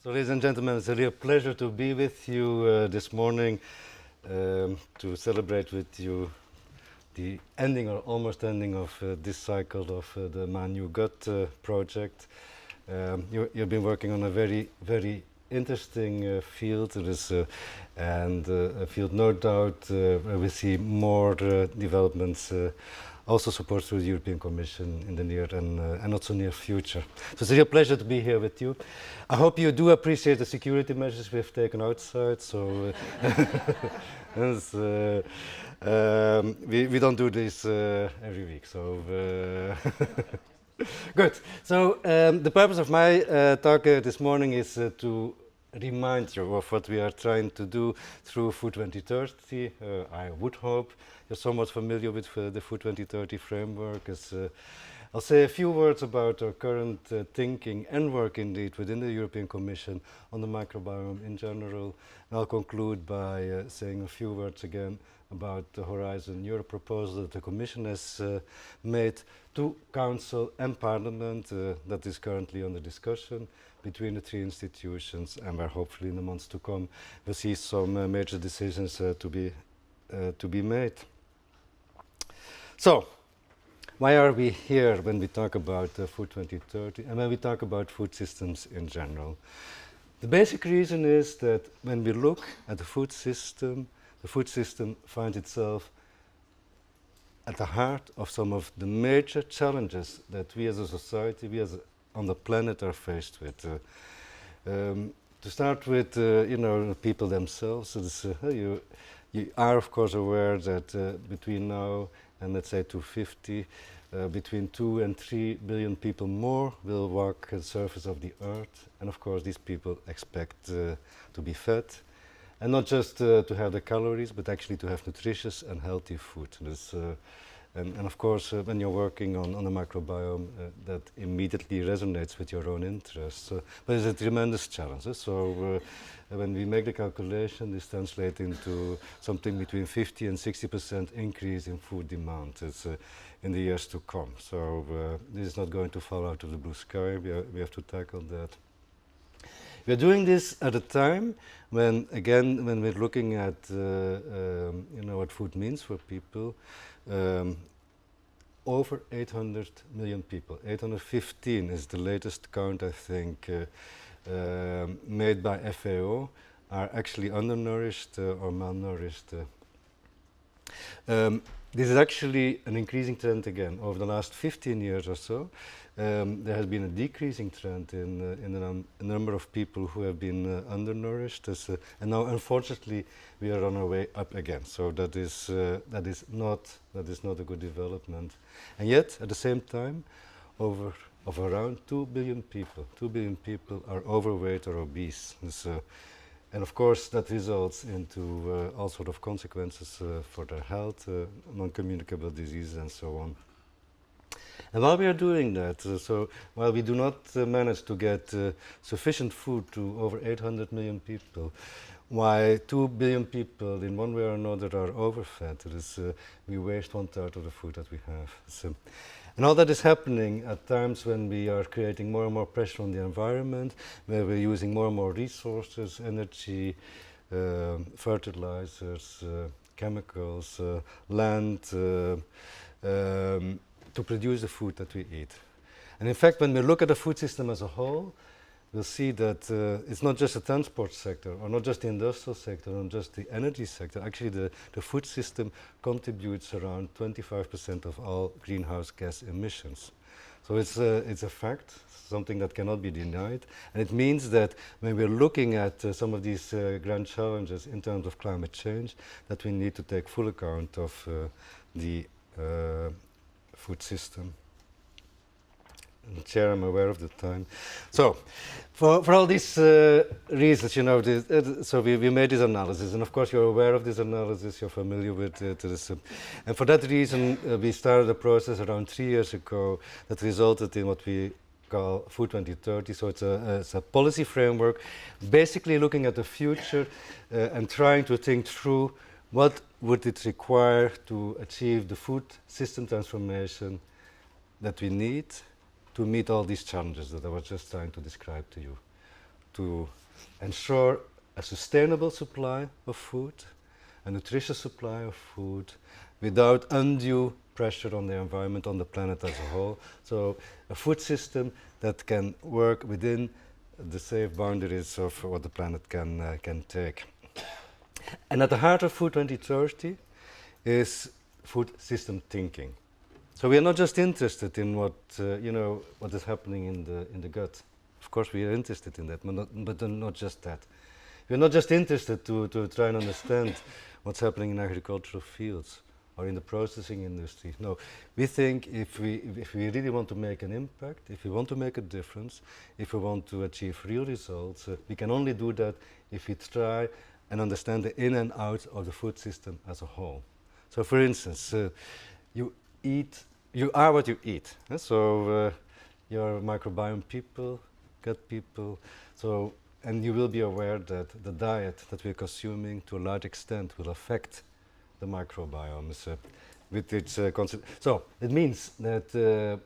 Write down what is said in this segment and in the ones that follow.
So, ladies and gentlemen, it's a real pleasure to be with you this morning to celebrate with you the ending or almost ending of this cycle of the MyNewGut project. You've been working on a very interesting field. It is, and a field, no doubt, where we see more developments. Also support through the European Commission in the near and not so near future. So it's a real pleasure to be here with you. I hope you do appreciate the security measures we've taken outside. So we don't do this every week. So good. So the purpose of my talk this morning is to remind you of what we are trying to do through Food 2030. I would hope you're somewhat familiar with the Food 2030 framework. I'll say a few words about our current thinking and work indeed within the European Commission on the microbiome in general. And I'll conclude by saying a few words again about the Horizon Europe proposal that the Commission has made to Council and Parliament that is currently under discussion between the three institutions, and where hopefully in the months to come we'll see some major decisions to be made. So, why are we here when we talk about Food 2030 and when we talk about food systems in general? The basic reason is that when we look at the food system finds itself at the heart of some of the major challenges that we as a society, on the planet are faced with. To start with, people themselves. You are of course aware that between now and let's say 2050, between 2 and 3 billion people more will walk the surface of the earth, and of course these people expect to be fed, and not just to have the calories, but actually to have nutritious and healthy food. And of course, when you're working on the microbiome, that immediately resonates with your own interests. But it's a tremendous challenge. So when we make the calculation, this translates into something between 50 and 60% increase in food demand in the years to come. So this is not going to fall out of the blue sky. We have to tackle that. We're doing this at a time when we're looking at what food means for people. Over 800 million people, 815 is the latest count I think made by FAO, are actually undernourished or malnourished. This is actually an increasing trend again. Over the last 15 years or so, there has been a decreasing trend in the number of people who have been undernourished, and now unfortunately we are on our way up again. So that is not a good development. And yet, at the same time, around 2 billion people are overweight or obese. And of course, that results into all sorts of consequences for their health, non-communicable diseases, and so on. And while we are doing that, while we do not manage to get sufficient food to over 800 million people, why 2 billion people in one way or another are overfed, we waste 1/3 of the food that we have. And all that is happening at times when we are creating more and more pressure on the environment, where we're using more and more resources, energy, fertilizers, chemicals, land, to produce the food that we eat. And in fact, when we look at the food system as a whole, we'll see that it's not just the transport sector, or not just the industrial sector, or not just the energy sector. Actually, the food system contributes around 25% of all greenhouse gas emissions. So it's a fact, something that cannot be denied. And it means that when we're looking at some of these grand challenges in terms of climate change, that we need to take full account of the food system. And Chair, I'm aware of the time. So, for all these reasons, so we made this analysis, and of course you're aware of this analysis, you're familiar with this. And for that reason, we started a process around 3 years ago that resulted in what we call Food 2030. So it's a policy framework, basically looking at the future and trying to think through what would it require to achieve the food system transformation that we need to meet all these challenges that I was just trying to describe to you. to ensure a sustainable supply of food, a nutritious supply of food, without undue pressure on the environment, on the planet as a whole. So a food system that can work within the safe boundaries of what the planet can take. And at the heart of Food 2030 is food system thinking. So we are not just interested in what what is happening in the gut. Of course, we are interested in that, but not just that. We are not just interested to try and understand what's happening in agricultural fields or in the processing industry. No, we think if we really want to make an impact, if we want to make a difference, if we want to achieve real results, we can only do that if we try and understand the in and out of the food system as a whole. So, for instance, you are what you eat. So, you're microbiome people, gut people. So, and you will be aware that the diet that we're consuming to a large extent will affect the microbiomes with its so it means that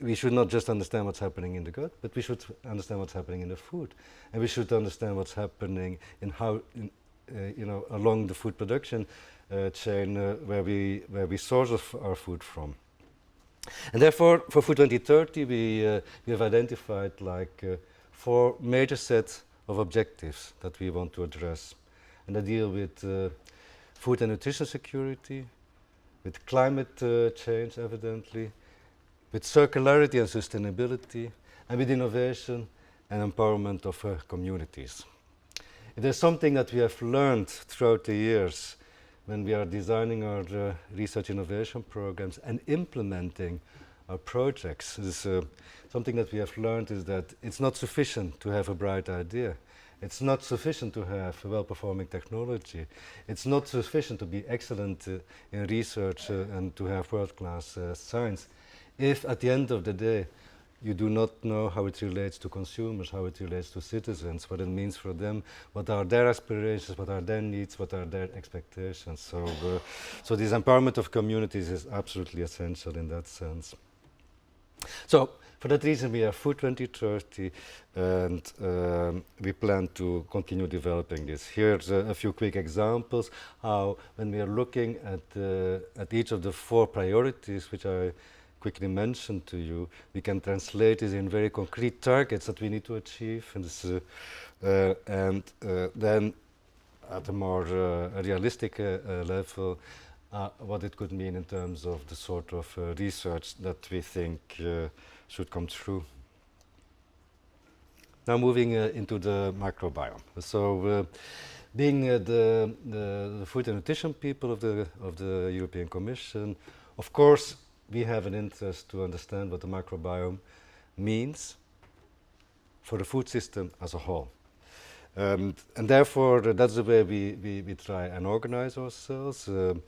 we should not just understand what's happening in the gut, but we should understand what's happening in the food, and we should understand what's happening in how along the food production chain where we source our food from. And therefore, for Food 2030, we have identified like 4 major sets of objectives that we want to address, and they deal with food and nutrition security, with climate change, evidently, with circularity and sustainability, and with innovation and empowerment of communities. If there's something that we have learned throughout the years when we are designing our research innovation programs and implementing our projects, is something that we have learned is that it's not sufficient to have a bright idea. It's not sufficient to have a well-performing technology. It's not sufficient to be excellent in research and to have world-class science if at the end of the day you do not know how it relates to consumers, how it relates to citizens, what it means for them, what are their aspirations, what are their needs, what are their expectations. So this empowerment of communities is absolutely essential in that sense. So for that reason we have Food 2030 and we plan to continue developing this. Here's a few quick examples how when we are looking at each of the 4 priorities which I quickly mentioned to you, we can translate this in very concrete targets that we need to achieve, and then at a more realistic level, what it could mean in terms of the sort of research that we think should come through. Now moving into the microbiome. So being the food and nutrition people of the European Commission, of course we have an interest to understand what the microbiome means for the food system as a whole. And therefore, that's the way we try and organize ourselves. And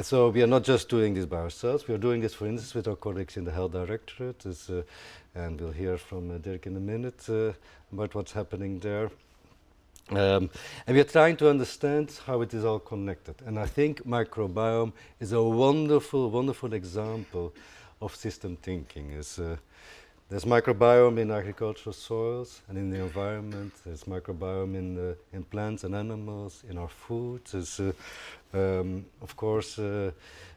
so we are not just doing this by ourselves, we are doing this, for instance, with our colleagues in the Health Directorate, and we'll hear from Dirk in a minute about what's happening there. And we are trying to understand how it is all connected. And I think microbiome is a wonderful, wonderful example of system thinking. There's microbiome in agricultural soils and in the environment. There's microbiome in plants and animals, in our food. There's, of course,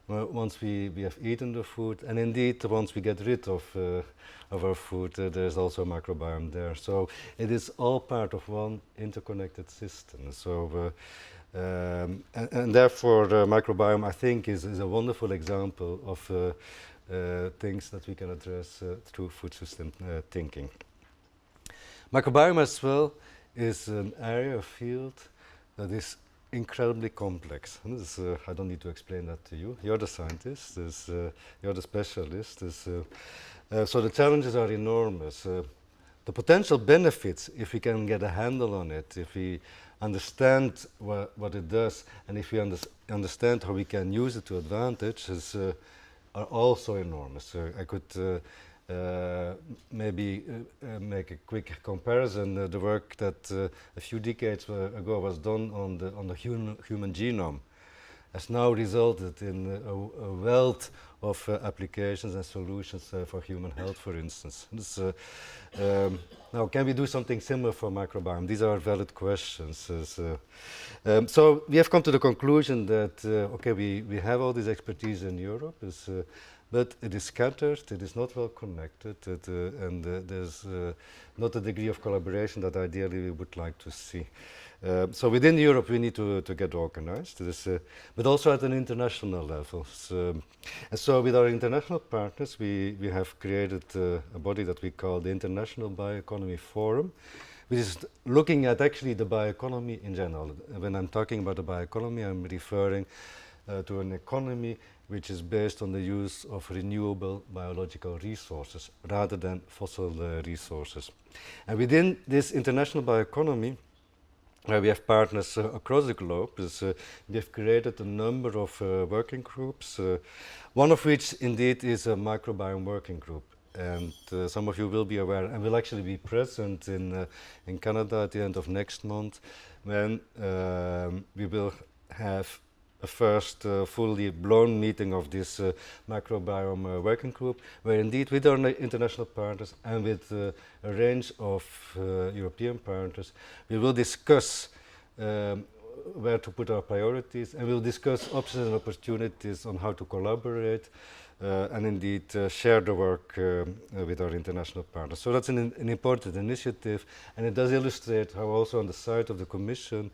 once we have eaten the food, and indeed once we get rid of our food, there's also a microbiome there. So it is all part of one interconnected system. So, and therefore, microbiome, I think, is a wonderful example of things that we can address through food system thinking. Microbiome as well is an area, a field that is incredibly complex. And this, I don't need to explain that to you. You're the scientist, you're the specialist. So the challenges are enormous. The potential benefits, if we can get a handle on it, if we understand what it does, and if we understand how we can use it to advantage, are also enormous. I could maybe make a quick comparison. The work that a few decades ago was done on the human genome. has now resulted in a wealth of applications and solutions for human health, for instance. Now, can we do something similar for microbiome? These are valid questions. So we have come to the conclusion that, okay, we have all this expertise in Europe, but it is scattered, it is not well connected, and there's not a degree of collaboration that ideally we would like to see. So within Europe we need to get organized, but also at an international level. And so with our international partners we have created a body that we call the International Bioeconomy Forum, which is looking at actually the bioeconomy in general. When I'm talking about the bioeconomy, I'm referring to an economy which is based on the use of renewable biological resources rather than fossil resources. And within this international bioeconomy, we have partners across the globe. We have created a number of working groups, one of which indeed is a microbiome working group. And some of you will be aware and will actually be present in Canada at the end of next month, when we will have a first fully blown meeting of this microbiome working group, where indeed with our international partners and with a range of European partners, we will discuss where to put our priorities, and we'll discuss options and opportunities on how to collaborate and indeed share the work with our international partners. So that's an important initiative, and it does illustrate how also on the side of the Commission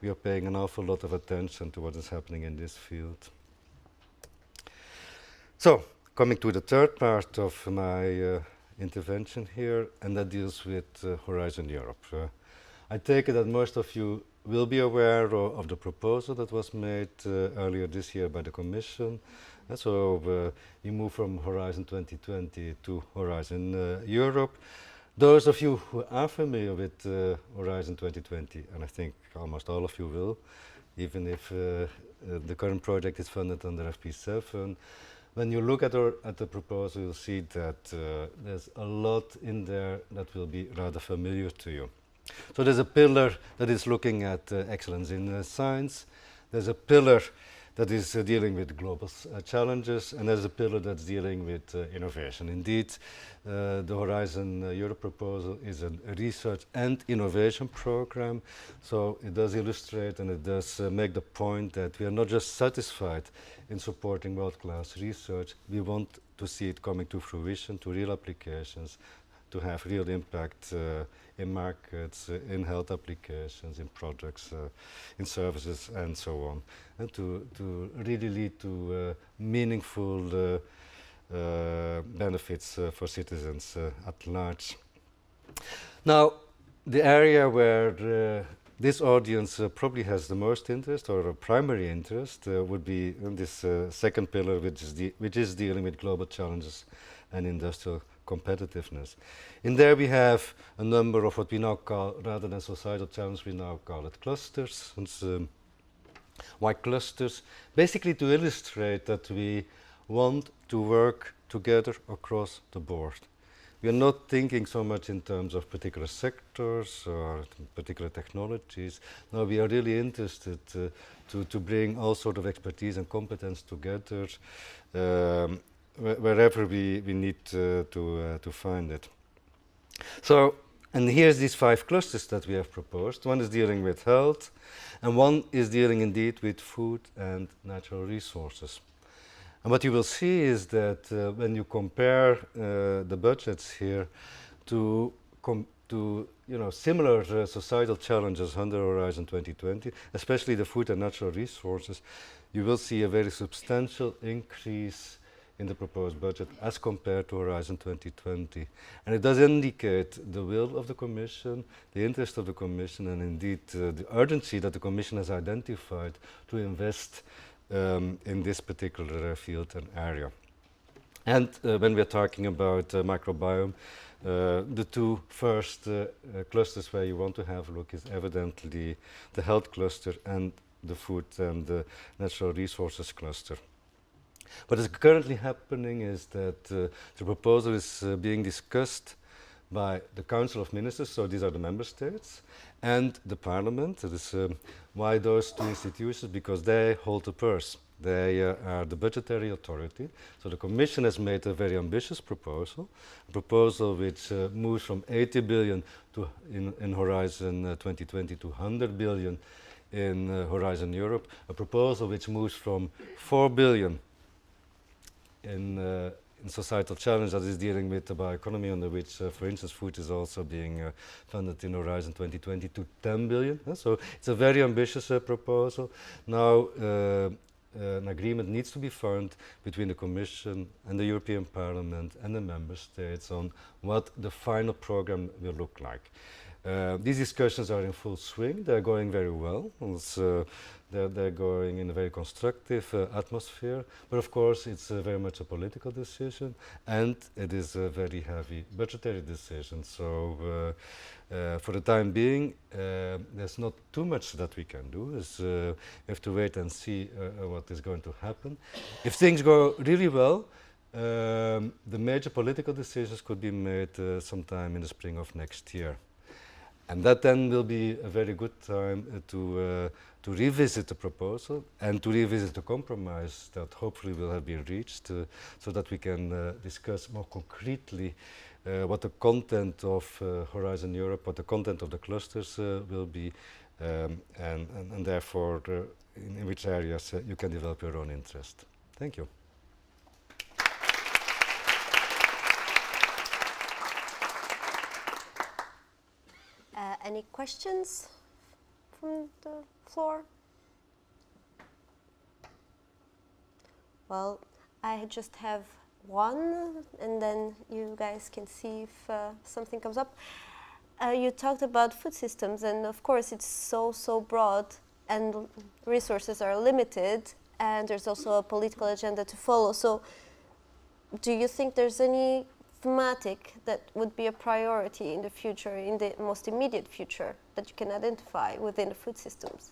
we are paying an awful lot of attention to what is happening in this field. So, coming to the third part of my intervention here, and that deals with Horizon Europe. I take it that most of you will be aware of the proposal that was made earlier this year by the Commission. And so we move from Horizon 2020 to Horizon Europe. Those of you who are familiar with Horizon 2020, and I think almost all of you will, even if the current project is funded under FP7, when you look at the proposal, you'll see that there's a lot in there that will be rather familiar to you. So there's a pillar that is looking at excellence in science. There's a pillar that is dealing with global challenges, and there's a pillar that's dealing with innovation. Indeed, the Horizon Europe proposal is a research and innovation program, so it does illustrate and it does make the point that we are not just satisfied in supporting world-class research, we want to see it coming to fruition, to real applications, to have real impact in markets, in health applications, in products, in services, and so on, and to really lead to meaningful benefits for citizens at large. Now, the area where this audience probably has the most interest, or a primary interest, would be in this second pillar, which is dealing with global challenges and industrial competitiveness. In there we have a number of what we now call, rather than societal challenges, we now call it clusters. And, why clusters? Basically to illustrate that we want to work together across the board. We are not thinking so much in terms of particular sectors or particular technologies. No, we are really interested to bring all sort of expertise and competence together wherever we need to find it. So, and here's these 5 clusters that we have proposed. One is dealing with health, and one is dealing indeed with food and natural resources. And what you will see is that when you compare the budgets here to similar societal challenges under Horizon 2020, especially the food and natural resources, you will see a very substantial increase in the proposed budget as compared to Horizon 2020. And it does indicate the will of the Commission, the interest of the Commission, and indeed the urgency that the Commission has identified to invest in this particular field and area. And when we're talking about microbiome, the 2 first clusters where you want to have a look is evidently the health cluster and the food and the natural resources cluster. What is currently happening is that the proposal is being discussed by the Council of Ministers, so these are the member states, and the Parliament. That is why those two institutions, because they hold the purse. They are the budgetary authority. So the Commission has made a very ambitious proposal, a proposal which moves from 80 billion to in Horizon 2020 to 100 billion in Horizon Europe, a proposal which moves from 4 billion in societal challenge that is dealing with the bioeconomy, under which, for instance, food is also being funded in Horizon 2020 to 10 billion. So it's a very ambitious proposal. Now, an agreement needs to be found between the Commission and the European Parliament and the Member States on what the final program will look like. These discussions are in full swing. They're going very well. They're going in a very constructive atmosphere. But of course, it's very much a political decision, and it is a very heavy budgetary decision. So for the time being, there's not too much that we can do. We have to wait and see what is going to happen. If things go really well, the major political decisions could be made sometime in the spring of next year. And that then will be a very good time to revisit the proposal and to revisit the compromise that hopefully will have been reached so that we can discuss more concretely what the content of Horizon Europe, what the content of the clusters will be, and therefore in which areas you can develop your own interest. Thank you. Any questions from the floor? Well, I just have one, and then you guys can see if something comes up. You talked about food systems, and of course it's so broad, and resources are limited, and there's also a political agenda to follow. So do you think there's any thematic that would be a priority in the future, in the most immediate future, that you can identify within the food systems?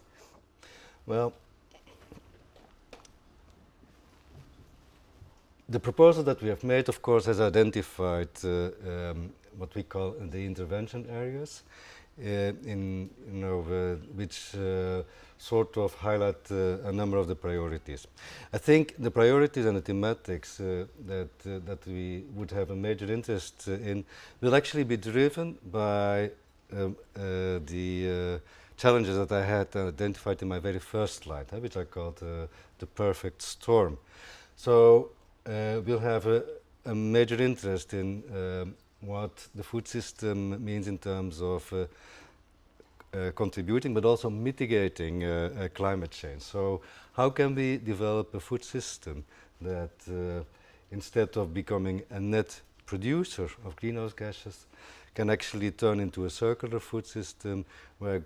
Well, the proposal that we have made, of course, has identified what we call the intervention areas, which sort of highlight a number of the priorities. I think the priorities and the thematics that we would have a major interest in will actually be driven by the challenges that I had identified in my very first slide, which I called the perfect storm. So we'll have a major interest in what the food system means in terms of contributing but also mitigating climate change. So how can we develop a food system that instead of becoming a net producer of greenhouse gases can actually turn into a circular food system where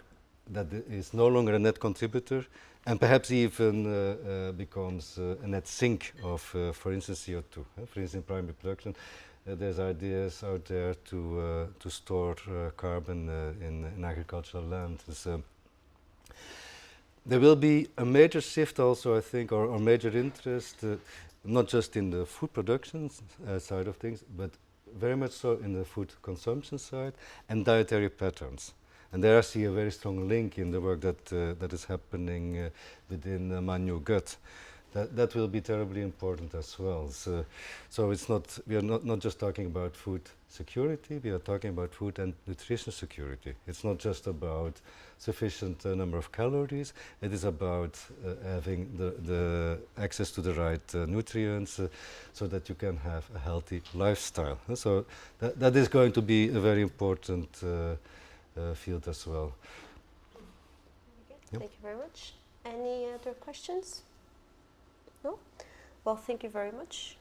that is no longer a net contributor and perhaps even becomes a net sink of, for instance, CO2. For instance, in primary production, there's ideas out there to store carbon in agricultural land. There will be a major shift also, I think, or major interest, not just in the food production side of things, but very much so in the food consumption side and dietary patterns. And there I see a very strong link in the work that is happening within MyNewGut. That will be terribly important as well. So it's not, we are not just talking about food security, we are talking about food and nutrition security. It's not just about sufficient number of calories, it is about having the access to the right nutrients so that you can have a healthy lifestyle. So that is going to be a very important field as well. Yep. Thank you very much. Any other questions? No? Well, thank you very much.